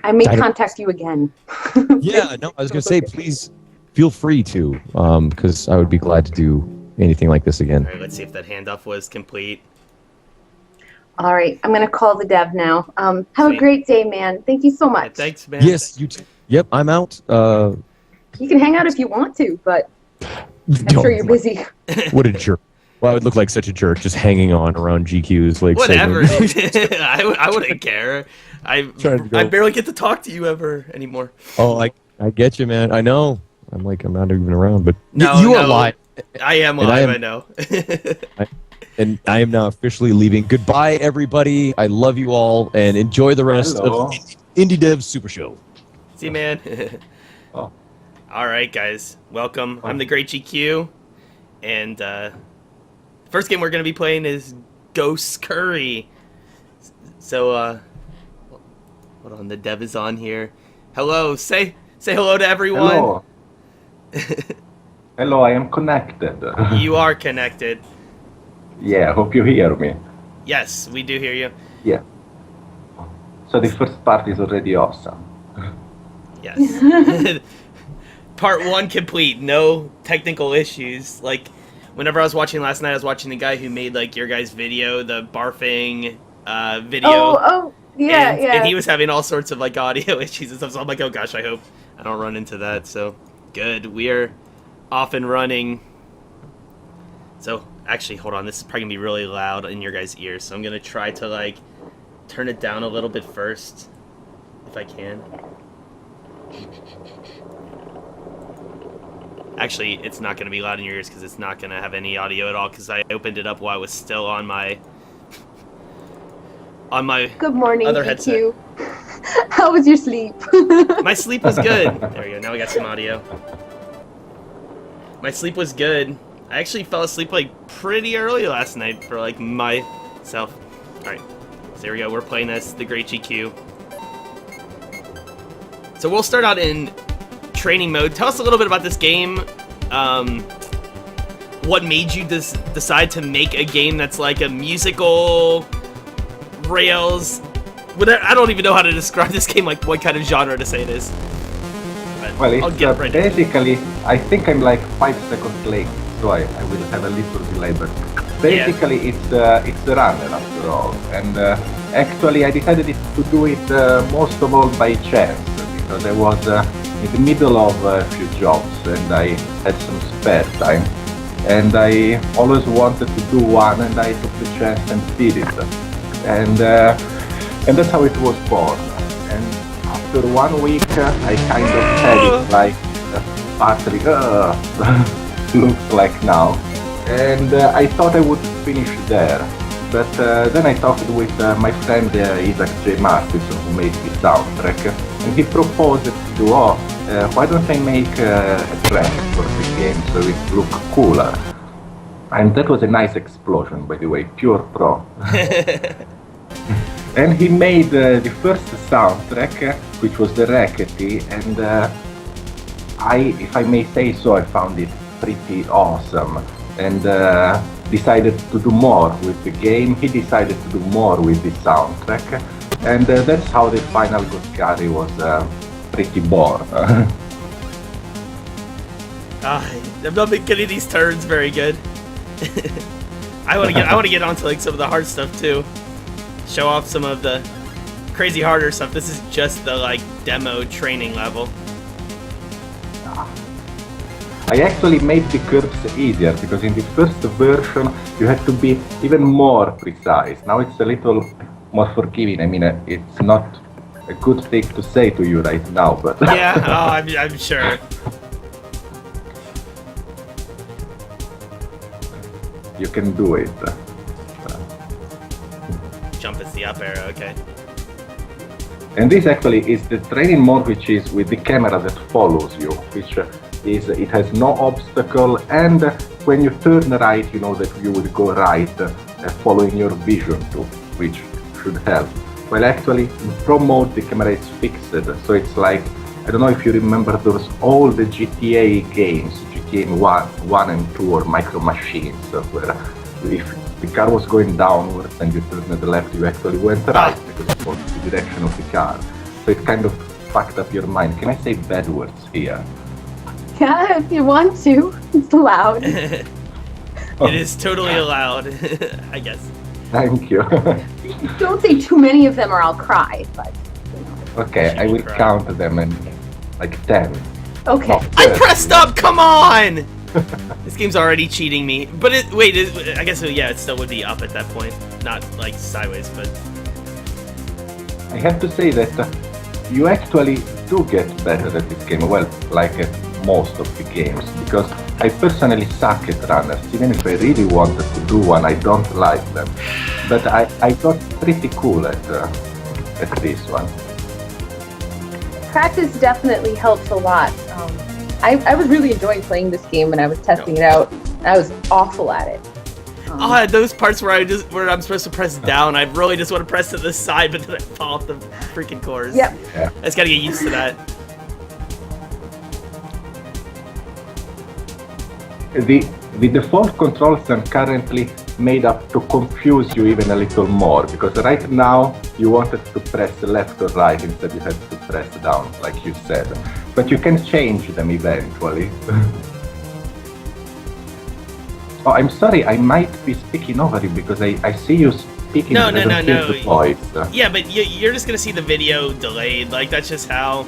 I may contact you again. Yeah, no, I was going to say, please feel free to, because I would be glad to do anything like this again. All right, let's see if that handoff was complete. All right, I'm going to call the dev now. Have Sweet. a great day, man. Thank you so much. Yeah, thanks, man. Yes, you too. Yep, I'm out. You can hang out if you want to, but I'm sure you're busy. What a jerk. Well, I would look like such a jerk just hanging on around GQs. Like, Whatever. I wouldn't care. I barely get to talk to you ever anymore. Oh, I get you, man. I know. I'm not even around, but no, you are live. I am live, I know. And I am now officially leaving. Goodbye, everybody. I love you all, and enjoy the rest of Indie Dev Super Show. See you, man. Oh. All right, guys. Welcome. I'm the Great GQ, and first game we're going to be playing is Goscurry. So, hold on. The dev is on here. Hello. Say hello to everyone. Hello. Hello, I am connected. You are connected. Yeah, hope you hear me. Yes, we do hear you. Yeah. So the first part is already awesome. Yes. Part 1 complete. No technical issues. Like, whenever I was watching last night, I was watching the guy who made, like, your guys' video, the barfing video. Oh, yeah, yeah. And he was having all sorts of, like, audio issues and stuff. So I'm like, oh, gosh, I hope I don't run into that. So, good. We are off and running. So, actually, hold on. This is probably going to be really loud in your guys' ears. So I'm going to try to, like, turn it down a little bit first, if I can. Actually, it's not going to be loud in your ears because it's not going to have any audio at all because I opened it up while I was still on my Good morning, other GQ. How was your sleep? My sleep was good. There we go. Now we got some audio. My sleep was good. I actually fell asleep like pretty early last night for like myself. All right, so here we go. We're playing this, the Great GQ. So we'll start out in training mode. Tell us a little bit about this game. What made you decide to make a game that's like a musical Rails? I don't even know how to describe this game. Like what kind of genre to say it is. But Well, I'll it's get right into it. basically, I think I'm like 5 seconds late, so I will have a little delay, but basically it's a runner after all. And actually I decided to do it most of all by chance, because I was in the middle of a few jobs and I had some spare time. And I always wanted to do one, and I took the chance and did it. And that's how it was born. And after 1 week, I kind of had it like partly looks like now. And I thought I would finish there. But then I talked with my friend Isaac J. Martinson, who made the soundtrack, and he proposed to do, why don't I make a track for the game so it look cooler? And that was a nice explosion, by the way, pure pro. And he made the first soundtrack, which was the Rackety, and if I may say so, I found it pretty awesome. And decided to do more with the game. He decided to do more with the soundtrack. And that's how the final Goscurry was pretty born. I'm not getting these turns very good. I want to get onto like some of the hard stuff too. Show off some of the crazy harder stuff. This is just the like demo training level. I actually made the curves easier because in the first version you had to be even more precise. Now it's a little more forgiving. I mean, it's not a good thing to say to you right now, but yeah, I'm sure. You can do it. Jump is the up arrow, okay. And this actually is the training mode, which is with the camera that follows you, which is it has no obstacle, and when you turn right, you know that you would go right, following your vision too, which should help. Well, actually, in Pro mode, the camera is fixed, so it's like, I don't know if you remember those all the GTA games, GTA 1 and 2 or Micro Machines, where if the car was going downwards and you turned to the left, you actually went right because it was the direction of the car. so it kind of fucked up your mind. Can I say bad words here? Yeah, if you want to. It's allowed. It is totally allowed, I guess. Thank you. Don't say too many of them or I'll cry, but, you know. Okay, I will count them in like 10. Okay. No, I pressed up. Come on. This game's already cheating me. But I guess yeah, it still would be up at that point, not like sideways. But I have to say that you actually do get better at this game. Well, like at most of the games, because I personally suck at runners. Even if I really wanted to do one, I don't like them. But I got pretty cool at this one. Practice definitely helps a lot. I was really enjoying playing this game when I was testing it out. I was awful at it. those parts where I'm supposed to press down, I really just want to press to the side, but then I fall off the freaking course. Yep. Yeah. I just gotta get used to that. The default controls are currently made up to confuse you even a little more, because right now you wanted to press left or right, instead you had to press down, like you said. But you can change them eventually. Oh, I'm sorry, I might be speaking over you because I see you speaking. No. The voice. Yeah, but you're just gonna see the video delayed. Like that's just how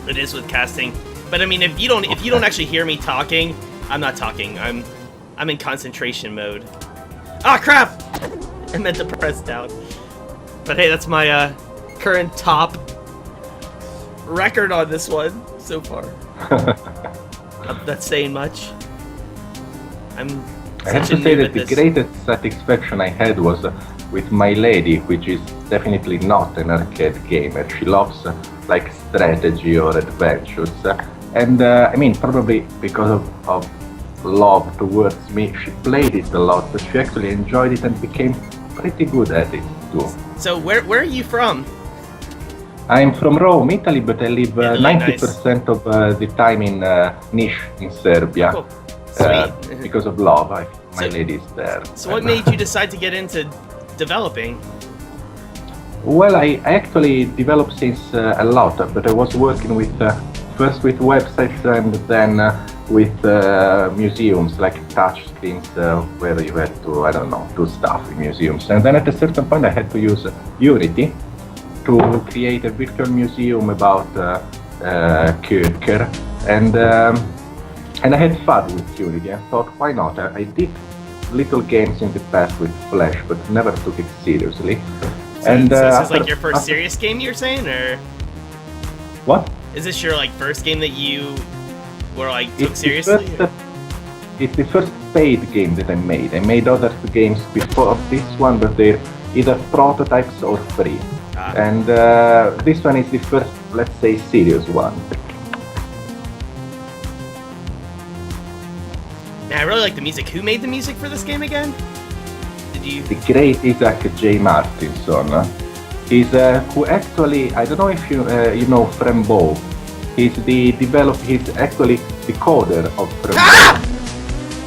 it is with casting. But I mean, if you don't actually hear me talking, I'm not talking. I'm in concentration mode. Ah, crap! I meant to press down. But hey, that's my current top record on this one so far. Not saying much. I have to say that the greatest satisfaction I had was with my lady, which is definitely not an arcade gamer. She loves like strategy or adventures, and I mean probably because of love towards me, she played it a lot, but she actually enjoyed it and became pretty good at it too. So where are you from? I'm from Rome, Italy, but I live Italy, 90% of the time in Niš in Serbia. Cool. Sweet. Because of love, my lady is there. So what made you decide to get into developing? Well, I actually developed since a lot, but I was working with first with websites and then with museums, like touch screens where you had to, I don't know, do stuff in museums. And then at a certain point I had to use Unity to create a virtual museum about Goscurry, and I had fun with Unity. I thought, why not? I did little games in the past with Flash, but never took it seriously. So this is like your first serious game, you're saying, or what? Is this your like first game that you were like took seriously? It's the first paid game that I made. I made other games before this one, but they're either prototypes or free. And this one is the first, let's say, serious one. Man, I really like the music. Who made the music for this game again? Did you? The great Isaac J. Martinson. He's who actually, I don't know if you know Frembo. He's he's actually the coder of Frembo. Ah!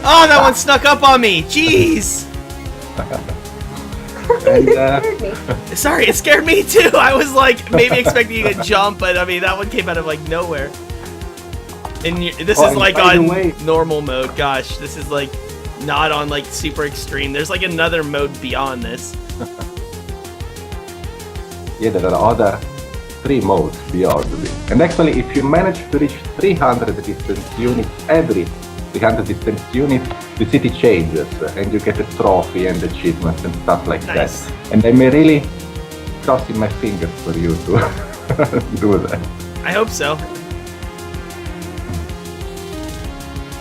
Oh, that one snuck up on me. Jeez. And, Sorry, it scared me too. I was like maybe expecting you to jump, but I mean that one came out of like nowhere. And this is like on normal mode. Gosh, this is like not on like super extreme. There's like another mode beyond this. Yeah, there are other 3 modes beyond this. And actually, if you manage to reach 300 distance units, every 300 distance unit, the city changes and you get a trophy and achievements and stuff like that. And I'm really crossing my fingers for you to do that. I hope so.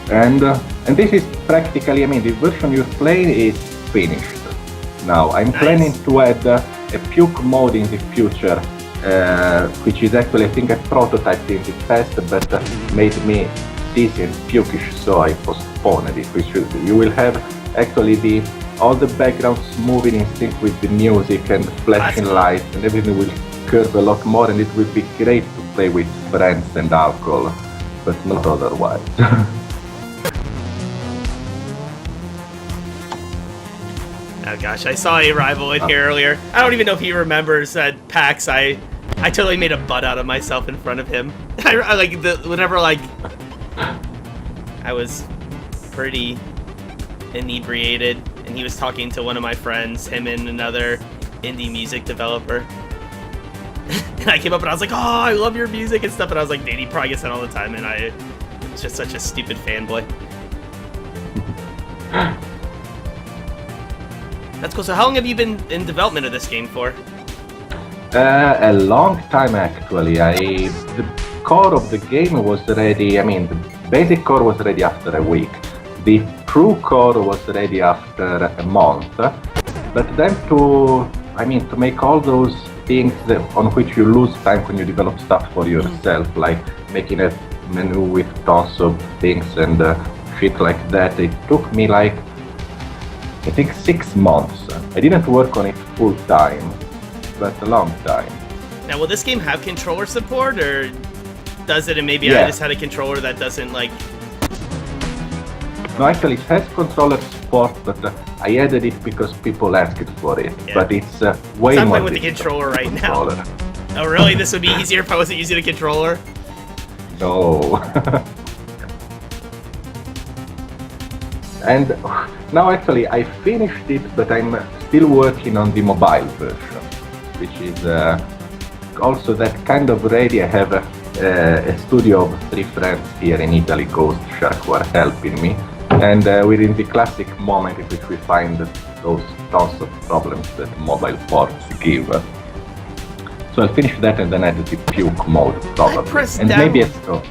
And this is practically, I mean, the version you're playing is finished now. I'm planning to add a puke mode in the future, which is actually, I think I prototyped in the past, but made me dizzy and pukish, so I postponed it. Which you will have actually all the backgrounds moving in sync with the music and flashing lights, and everything will curve a lot more, and it will be great to play with friends and alcohol, but not otherwise. Oh gosh, I saw a rival in here earlier. I don't even know if he remembers at PAX I I totally made a butt out of myself in front of him. I like whenever like I was pretty inebriated and he was talking to one of my friends, him and another indie music developer. And I came up and I was like, "Oh, I love your music and stuff." And I was like, "Dude, he probably gets that all the time." And I was just such a stupid fanboy. That's cool. So how long have you been in development of this game for? A long time actually. The core of the game was ready. I mean, the basic core was ready after a week. The true core was ready after a month. But then to make all those things on which you lose time when you develop stuff for yourself, like making a menu with tons of things and shit like that, it took me like I think 6 months. I didn't work on it full time, but a long time. Now, will this game have controller support, or does it? And maybe Yeah. I just had a controller that doesn't like. No, actually, it has controller support, but I added it because people asked for it. Yeah. But it's way I'm more playing with the difficult controller right now. controller. Oh, really? This would be easier if I wasn't using a controller? No. And now actually I finished it, but I'm still working on the mobile version, which is also that kind of ready. I have a studio of 3 friends here in Italy, Goscurry, who are helping me. And we're in the classic moment in which we find those tons of problems that mobile ports give. So I'll finish that and then add the puke mode probably. pressed And down. maybe a stone.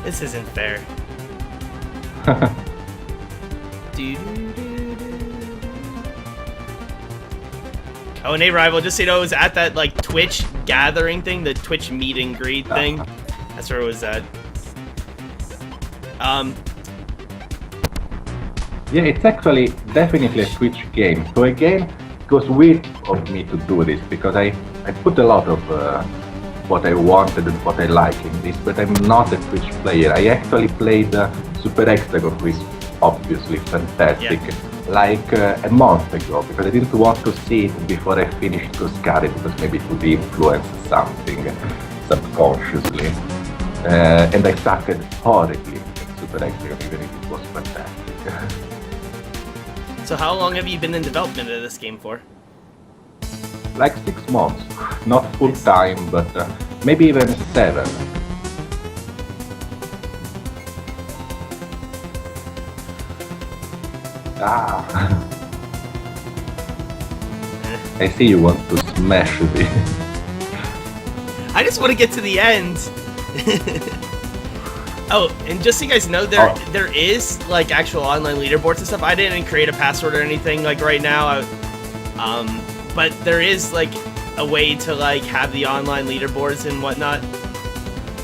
This isn't fair. Oh, and hey, Rival, just so you know, it was at that like Twitch gathering thing, the Twitch meet and greet thing. That's where it was at. Yeah, it's actually definitely a Twitch game. So again, it was weird of me to do this because I put a lot of what I wanted and what I like in this, but I'm not a Twitch player. I actually played Super Hexagon, who is obviously fantastic, like a month ago, because I didn't want to see it before I finished Goscurry, because maybe it would influence something subconsciously. And I sucked horribly at Super Hexagon, even if it was fantastic. So how long have you been in development of this game for? Like 6 months, not full time, but maybe even 7. I see you want to smash this. I just want to get to the end. Oh, and just so you guys know, there is like actual online leaderboards and stuff. I didn't create a password or anything like right now. But there is like a way to like have the online leaderboards and whatnot.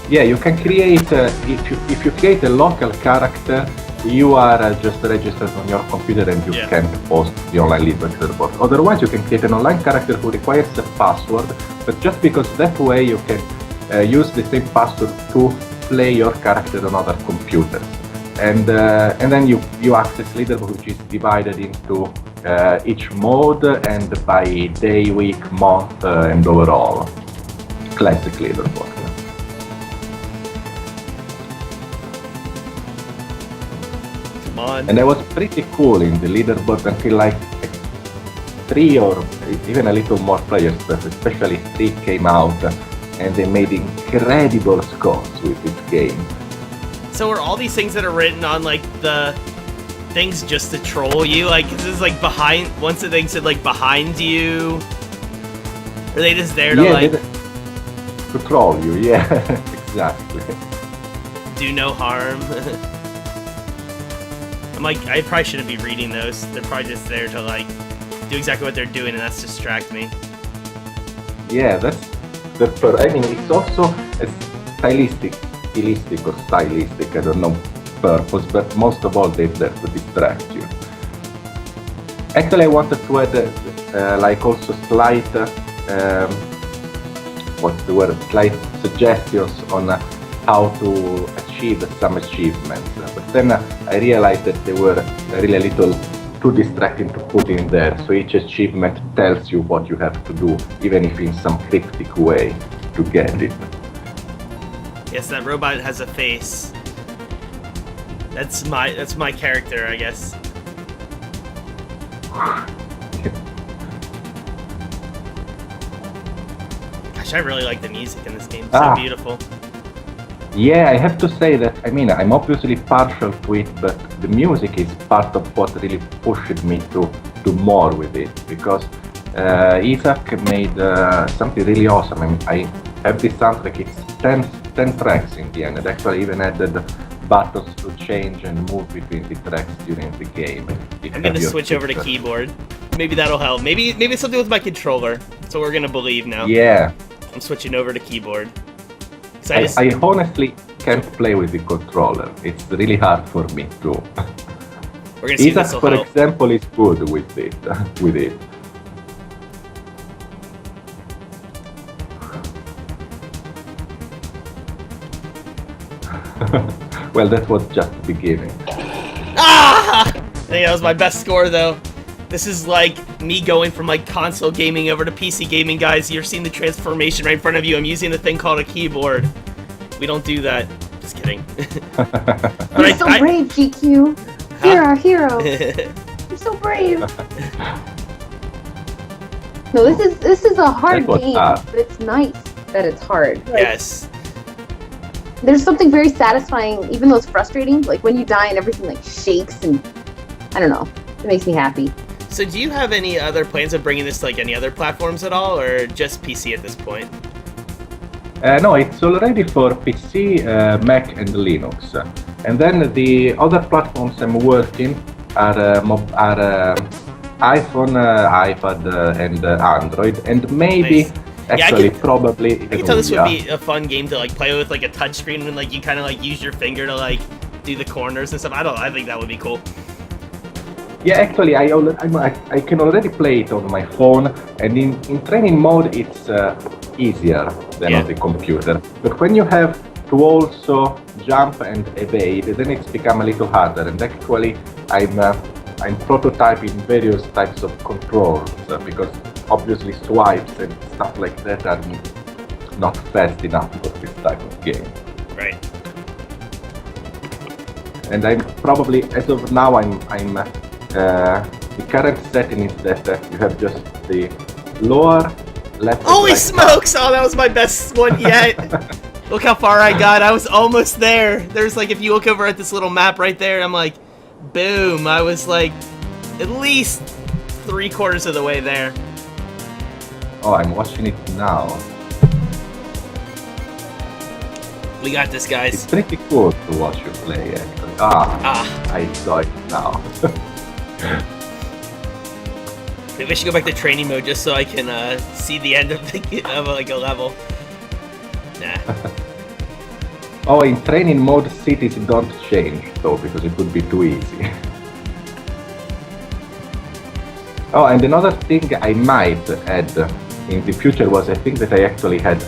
Yeah, you can create if you create a local character, you are just registered on your computer and you can't post the online leaderboard. Otherwise, you can create an online character who requires a password, but just because that way you can use the same password to play your character on other computers, and then you access leaderboard, which is divided into each mode and by day, week, month, and overall. Classic leaderboard. Come on. And I was pretty cool in the leaderboard until like 3 or even a little more players, but especially 3 came out and they made incredible scores with this game. So are all these things that are written on like the things just to troll you? Like this is like behind. Once the thing said like behind you, are they just there to to troll you? Yeah, exactly. Do no harm. I'm like, I probably shouldn't be reading those. They're probably just there to like do exactly what they're doing, and that's distract me. Yeah, that's. I mean, it's also a stylistic, I don't know, purpose, but most of all, they're there to distract you. Actually, I wanted to add, like, also slight, slight suggestions on how to achieve some achievements. But then I realized that they were really a little too distracting to put in there. So each achievement tells you what you have to do, even if in some cryptic way to get it. Yes, that robot has a face. That's my character, I guess. Gosh, I really like the music in this game. It's so beautiful. Yeah, I have to say that, I mean, I'm obviously partial to it, but the music is part of what really pushed me to do more with it, because Isaac made something really awesome. I mean, I have this soundtrack, it's 10 tracks in the end, and actually even added buttons to change and move between the tracks during the game. I'm gonna switch over to keyboard. Maybe that'll help. Maybe it's something with my controller. That's what we're gonna believe now. Yeah. I'm switching over to keyboard. I honestly can't play with the controller. It's really hard for me too. We're gonna see Isaac, if this for will help. example, is good with it. Well, that was just the beginning. Ah! I think that was my best score, though. This is like me going from like console gaming over to PC gaming, guys. You're seeing the transformation right in front of you. I'm using the thing called a keyboard. We don't do that. Just kidding. You're so brave, GQ. You're our hero. You're so brave. No, this is a hard game, but it's nice that it's hard. Like, yes. There's something very satisfying, even though it's frustrating. Like when you die and everything like shakes, and I don't know. It makes me happy. So do you have any other plans of bringing this to like any other platforms at all, or just PC at this point? No, it's already for PC, Mac and Linux. And then the other platforms I'm working are iPhone, iPad, and Android, and maybe, Nice. actually, probably... I can tell this would be a fun game to like play with like a touchscreen and like you kind of like use your finger to like do the corners and stuff. I think that would be cool. Yeah, actually, I can already play it on my phone, and in training mode it's easier than on the computer. But when you have to also jump and evade, then it's become a little harder. And actually, I'm prototyping various types of controls because obviously swipes and stuff like that are not fast enough for this type of game. Right. And I'm probably, as of now, the current setting is that you have just the lower left. Holy smokes! Oh, that was my best one yet. Look how far I got. I was almost there. There's like, if you look over at this little map right there, I'm like, boom. I was like, at least 3/4 of the way there. Oh, I'm watching it now. We got this, guys. It's pretty cool to watch you play, actually. I saw it now. Maybe I should go back to training mode just so I can see the end of like a level. Nah. Oh, in training mode, cities don't change, though, because it would be too easy. Oh, and another thing I might add in the future was I think that I actually had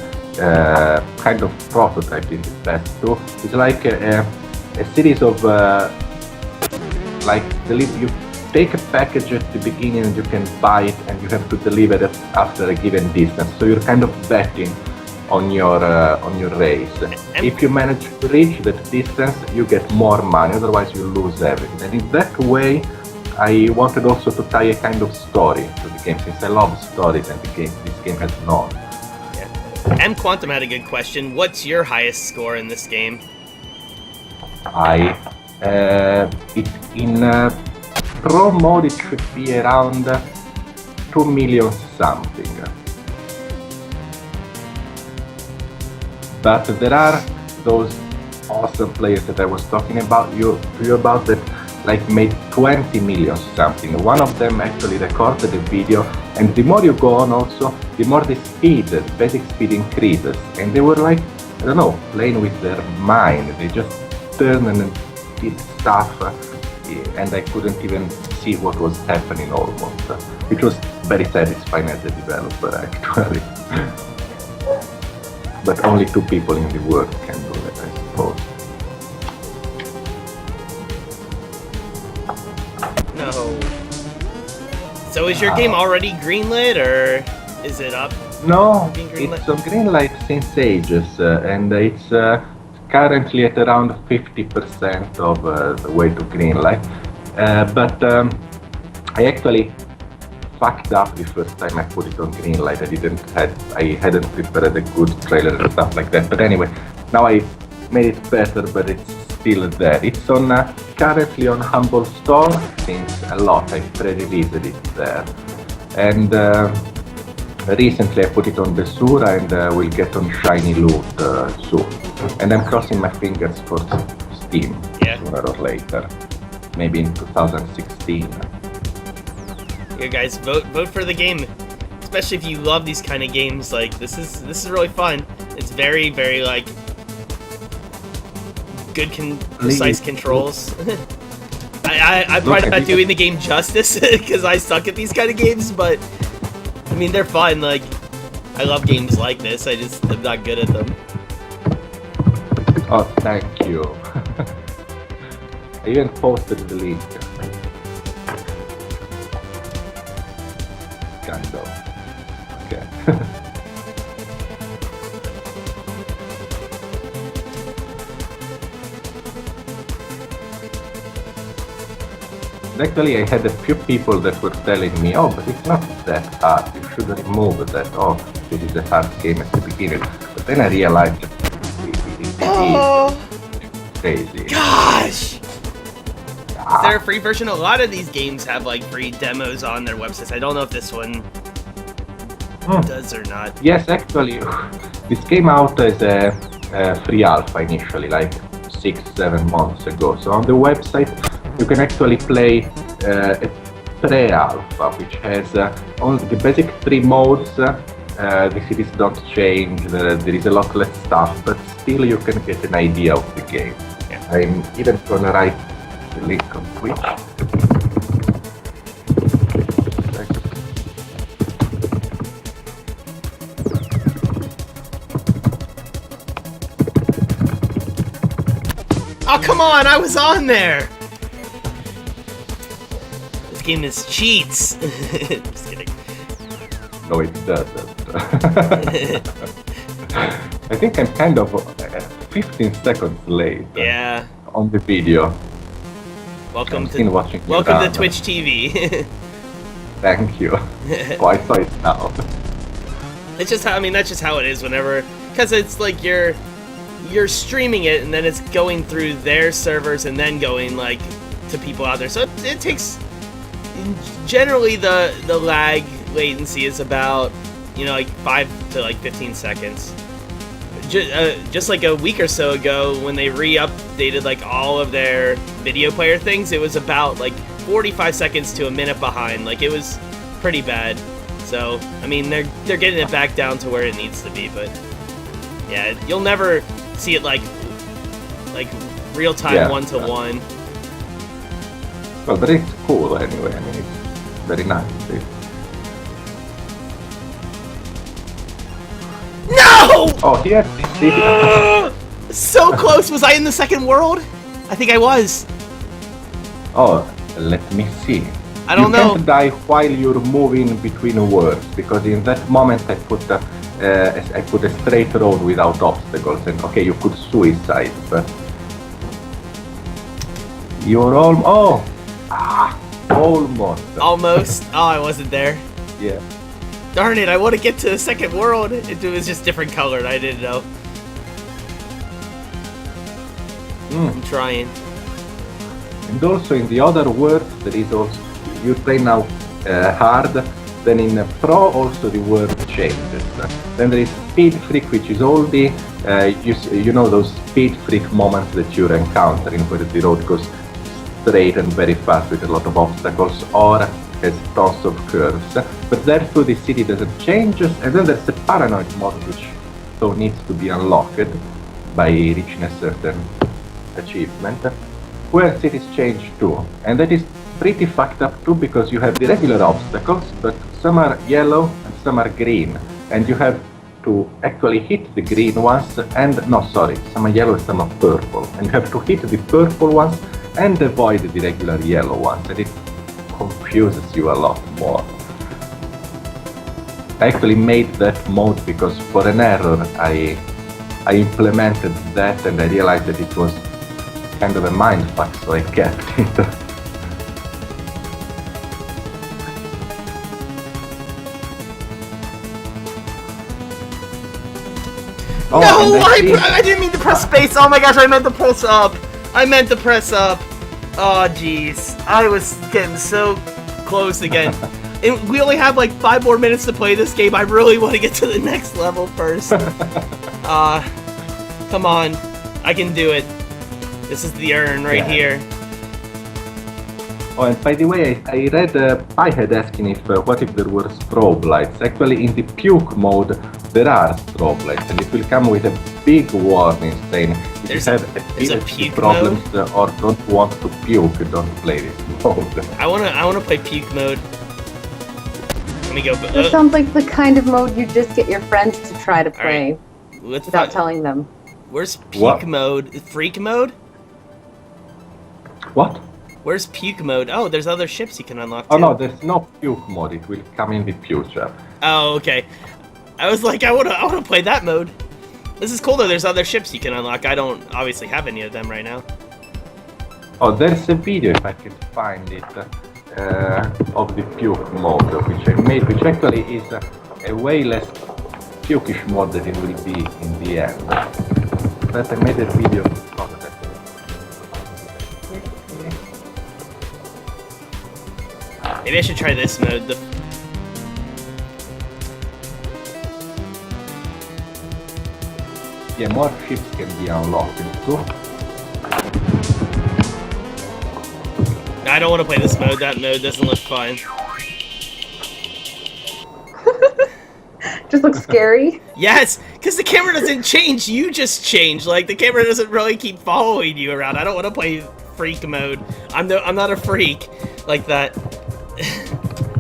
kind of prototyped in the past too. It's like a series of you take a package at the beginning and you can buy it and you have to deliver it after a given distance. So you're kind of betting on your race. If you manage to reach that distance, you get more money. Otherwise, you lose everything. And in that way, I wanted also to tie a kind of story to the game, since I love stories and this game has none. Yeah. M Quantum had a good question. What's your highest score in this game? In Pro mode it should be around 2 million something. But there are those awesome players that I was talking about you about that like made 20 million something. One of them actually recorded a video, and the more you go on also, the more the basic speed increases. And they were like, I don't know, playing with their mind. They just turned and did stuff, and I couldn't even see what was happening almost. Which was very satisfying as a developer actually. But only 2 people in the world can do that, I suppose. No. is your game already greenlit, or is it up? No, Being greenlit? it's on greenlight since ages, and it's currently at around 50% of the way to greenlight. But I actually fucked up the first time I put it on greenlight. I hadn't prepared a good trailer and stuff like that. But anyway, now I made it better, but it's still there. It's on currently on Humble Store since a lot. I pre-released it there, and recently I put it on Desura and will get on Shiny Loot soon. And I'm crossing my fingers for Steam sooner or later, maybe in 2016. Here, guys, vote for the game, especially if you love these kind of games. Like this is really fun. It's very, very like good, precise controls. I'm probably not doing the game justice because I suck at these kind of games, but I mean they're fun. Like I love games like this. I'm not good at them. Oh, thank you. I even posted the link. Kind of. Okay. Actually, I had a few people that were telling me, oh, but it's not that hard, you should remove that, oh, this is a hard game at the beginning. But then I realized that it is crazy. Gosh! Is there a free version? A lot of these games have like free demos on their websites. I don't know if this one does or not. Yes, actually, this came out as a free alpha initially, like 6-7 months ago. So on the website, you can actually play a pre-alpha, which has only the basic 3 modes. The cities don't change, there is a lot less stuff, but still you can get an idea of the game. Yeah. I'm even gonna write the link on Twitch. Oh, come on, I was on there! This game is cheats. Just kidding. No, it doesn't. I think I'm kind of 15 seconds late Yeah. on the video. Welcome I'm still watching you welcome to run. Twitch TV. Thank you. Oh, I saw it now. It's just how, I mean, that's just how it is whenever, because it's like you're streaming it and then it's going through their servers and then going like to people out there. So it takes, generally the lag latency is about, you know, like 5 to like 15 seconds. Just like a week or so ago when they re-updated like all of their video player things, it was about like 45 seconds to a minute behind. Like it was pretty bad. So I mean they're getting it back down to where it needs to be, but yeah, you'll never see it like real time 1-to-1. Well, but it's cool anyway. I mean, it's very nice. No! Oh, here. So close! Was I in the second world? I think I was. Oh, let me see. I don't know. You can't die while you're moving between worlds, because in that moment I put a straight road without obstacles, and okay, you could suicide, but you're almost. Almost. Oh, I wasn't there. Yeah. Darn it! I want to get to the second world. It was just different colored. I didn't know. I'm trying. And also in the other world, there is also, you play now hard, then in Pro also the world changes. Then there is Speed Freak, which is all the, you know those Speed Freak moments that you're encountering where the road goes straight and very fast with a lot of obstacles, or has tons of curves. But therefore the city doesn't change, and then there's the Paranoid mode, which so needs to be unlocked by reaching a certain achievement, where cities change too. And that is pretty fucked up too, because you have the regular obstacles, but some are yellow and some are green, and you have to actually hit the green ones, and no, sorry, some are yellow and some are purple, and you have to hit the purple ones and avoid the regular yellow ones, and it confuses you a lot more. I actually made that mode because for an error I implemented that and I realized that it was kind of a mindfuck, so I kept it. Oh, No, and I didn't mean to press space. Oh my gosh, I meant to press up. I meant to press up. Oh jeez, I was getting so close again. And we only have like 5 more minutes to play this game. I really want to get to the next level first. Come on, I can do it. This is the urn right here. Oh, and by the way, I read I had asking if what if there were strobe lights. Actually, in the puke mode, there are strobe lights, and it will come with a big warning saying if you have epilepsy problems or don't want to puke, don't play this mode. I wanna play puke mode. Let me go. This sounds like the kind of mode you just get your friends to try to play without telling them. Where's puke mode? Freak mode? What? Where's puke mode? Oh, there's other ships you can unlock too. Oh no, there's no puke mode. It will come in the future. Oh, okay. I was like, I wanna play that mode. This is cool though. There's other ships you can unlock. I don't obviously have any of them right now. Oh, there's a video if I can find it of the puke mode which I made, which actually is a way less pukish mode than it will be in the end. But I made a video about that. Maybe I should try this mode. Yeah, more ships can be unlocked too. I don't want to play this mode. That mode doesn't look fun. Just looks scary. Yes, because the camera doesn't change. You just change. Like the camera doesn't really keep following you around. I don't want to play freak mode. I'm not a freak like that.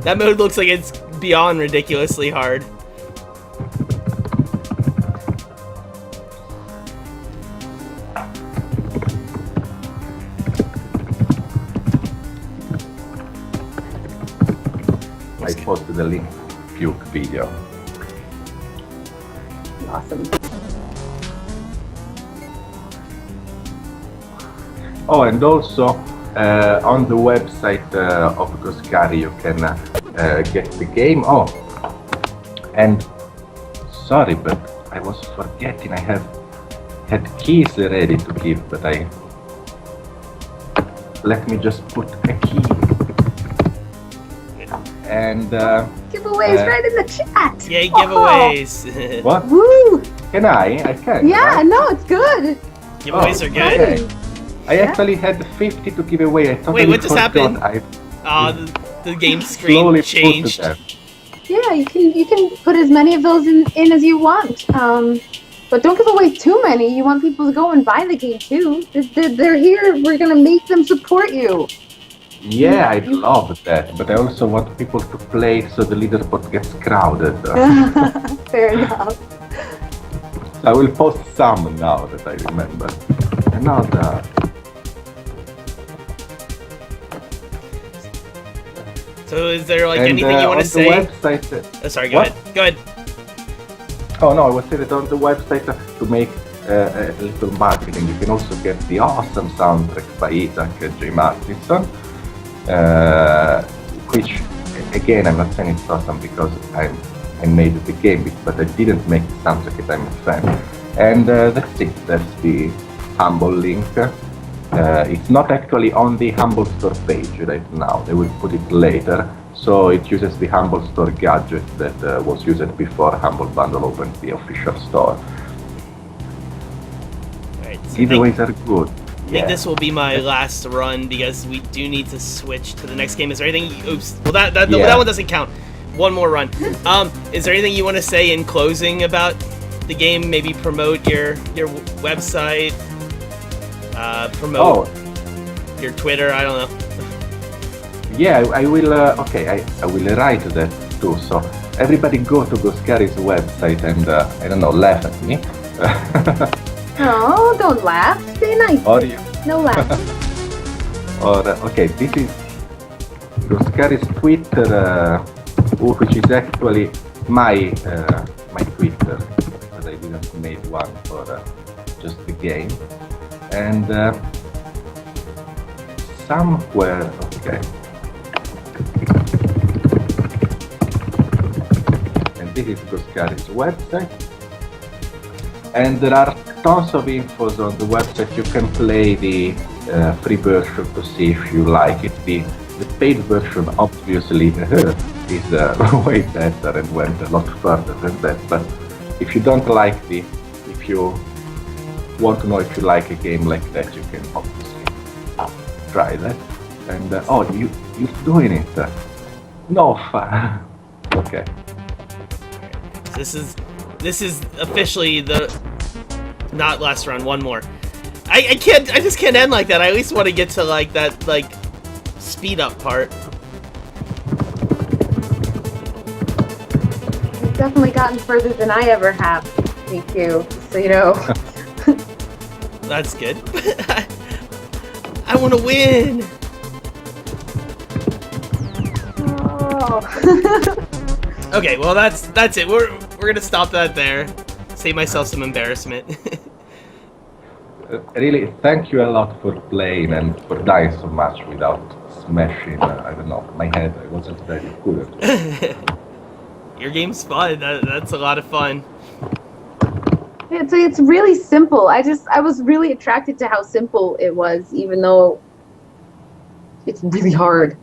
That mode looks like it's beyond ridiculously hard. I posted the link to the puke video. Awesome. Oh, and also on the website of Goscurry you can get the game. Oh, and sorry, but I was forgetting. I had keys ready to give, but let me just put a key. And Giveaways right in the chat. Yay, giveaways. what? Woo! Can I can. Yeah, right? no, it's good. Giveaways are good. Okay. I actually had 50 to give away. I totally Wait, what just happened? The game screen slowly changed. put them. Yeah, you can put as many of those in as you want. But don't give away too many. You want people to go and buy the game too. They're here. We're gonna make them support you. Yeah, I love that, but I also want people to play so the leaderboard gets crowded. Fair enough. So I will post some now that I remember. Another. So is there like anything you want to say? Website, Oh, sorry, go ahead. Go ahead. Oh no, I was saying that on the website to make a little marketing, you can also get the awesome soundtrack by Isaac J. Martinson, which, again, I'm not saying it's awesome because I made the game, but I didn't make the soundtrack because I'm a fan. And that's it, that's the Humble link. It's not actually on the Humble Store page right now, they will put it later. So it uses the Humble Store gadget that was used before Humble Bundle opened the official store. Alright, so Giveaways are good. I think this will be my last run because we do need to switch to the next game. Is there anything? Oops. Well, that one doesn't count. One more run. Is there anything you want to say in closing about the game? Maybe promote your website. Promote your Twitter. I don't know. Yeah, I will. Okay, I will write that too. So everybody go to Goscurry's website and I don't know, laugh at me. No, don't laugh. Stay nice. Or you. No laugh. Or okay, this is Goscurry's Twitter which is actually my my Twitter, but I didn't make one for just the game. And somewhere, okay. And this is Goscurry's website. And there are tons of infos on the website. You can play the free version to see if you like it. The paid version obviously is way better and went a lot further than that. But if you don't like if you want to know if you like a game like that, you can obviously try that. And oh, you're doing it. No fun. Okay. This is officially the not last round. One more. I just can't end like that. I at least want to get to like that speed up part. You've definitely gotten further than I ever have, PQ. So you know. That's good. I want to win. Oh. Okay, well that's it. We're gonna stop that there. Save myself some embarrassment. Really, thank you a lot for playing and for dying so much without smashing, I don't know, my head. I wasn't very good at it. Your game's fun. That's a lot of fun. It's really simple. I was really attracted to how simple it was, even though it's really hard.